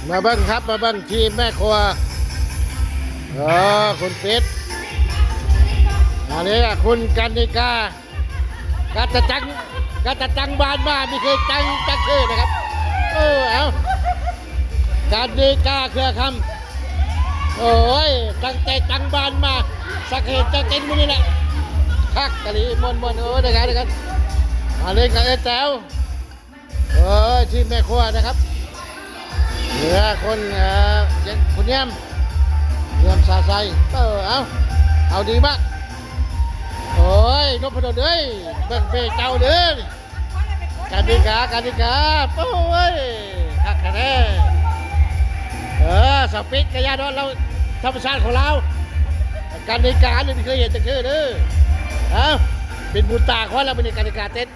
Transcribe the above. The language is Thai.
มาเบิ้งครับมาเบิ้งทีมแม่ครัวคุณเป็ดอันนี้คุณกันนิกากาจะจังบานมาไม่เคยจังเคยนะครับเอากันนิกาเครือคำโอ้ยตั้งใจจังบานมาสักเหตุจะเต็มมือนี่แหละคักกะลีมนเดี๋ยวกันมาเล่นกับแจ๋วทีมแม่ครัวนะครับเหลือคนคุณเยี่ยมสาใสเอาดีมากโอ้ยนพดลเอ้ยเบิ่งเบเจ้าเด้อการดีกาโอ้ยฮักแน่สปิกกระยาดอนเราธรรมชาติของเราการดีกาเนี่ยไม่เคยเห็นจะคือเด้อเป็นบุญตาของเราเป็นการดีกาเต้น